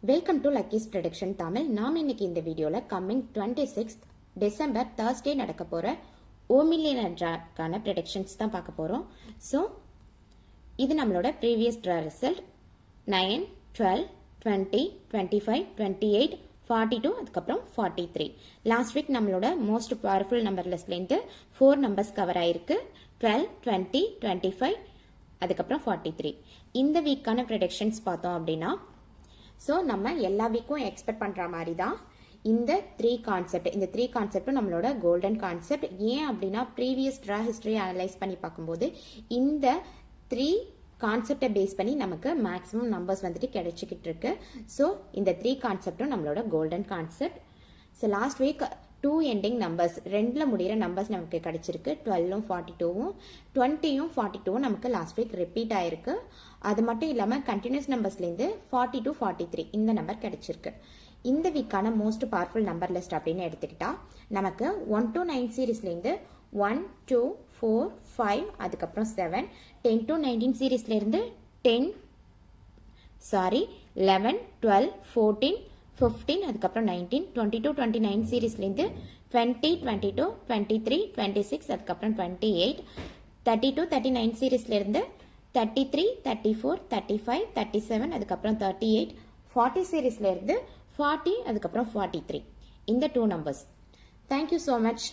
Welcome to Lucky's prediction Tamil. நாம் இன்னைக்கு இந்த வீடியோவில் கம்மிங் 26th டிசம்பர் Thursday நடக்க போகிற ஓமில்லியன் ட்ராக்கான ப்ரெடிக்ஷன்ஸ் தான் பார்க்க போகிறோம். ஸோ இது நம்மளோட ப்ரீவியஸ் ட்ரா ரிசல்ட் 9, 12, 20, 25, 28, 42 அதுக்கப்புறம் 43. லாஸ்ட் வீக் நம்மளோட மோஸ்ட் பவர்ஃபுல் நம்பர் லிஸ்ட்லேருந்து 4 நம்பர்ஸ் கவர் ஆயிருக்கு. 12, 20, 25 அதுக்கப்புறம் 43. இந்த வீக்கான ப்ரெடிக்ஷன்ஸ் பார்த்தோம் அப்படின்னா ஸோ நம்ம எல்லா வீக்கும் எக்ஸ்பெக்ட் பண்ணுற மாதிரி தான் இந்த த்ரீ கான்செப்டும் நம்மளோட கோல்டன் கான்செப்ட். ஏன் அப்படின்னா ப்ரீவியஸ் ட்ரா ஹிஸ்டரி அனலைஸ் பண்ணி பார்க்கும்போது இந்த 3 கான்செப்டை பேஸ் பண்ணி நமக்கு மேக்ஸிமம் நம்பர்ஸ் வந்துட்டு கிடைச்சிக்கிட்டு இருக்கு. ஸோ இந்த 3 கான்செப்டும் நம்மளோட golden concept. So last week 2 ending numbers 2ல் முடிகிற நம்பர்ஸ் நமக்கு கிடைச்சிருக்கு. 12ம் 42ம் 20யும் 42ம் நமக்கு லாஸ்ட் வீக் ரிப்பீட் ஆயிருக்கு. அது மட்டும் இல்லாமல் கண்டினியூஸ் நம்பர்ஸ்லேருந்து 40 to 43 இந்த நம்பர் கிடைச்சிருக்கு. இந்த வீக்கான மோஸ்ட் பவர்ஃபுல் நம்பர் லிஸ்ட் அப்படின்னு எடுத்துக்கிட்டா நமக்கு 1 to 9 சீரீஸ்லேருந்து 1, 2, 4, 5 அதுக்கப்புறம் 7, 10 to 19 சீரீஸ்லேருந்து 11, 12, 14, 15 அதுக்கப்புறம் 19, 22, 29 சீரீஸ்லேருந்து 20, 22, 23, 26 அதுக்கப்புறம் 28, 32, 39 சீரீஸ்லேருந்து 33, 34, 35, 37 அதுக்கப்புறம் 38, 40 சீரீஸ்லேருந்து 40 அதுக்கப்புறம் 43. இந்த 2 நம்பர்ஸ். Thank you so much.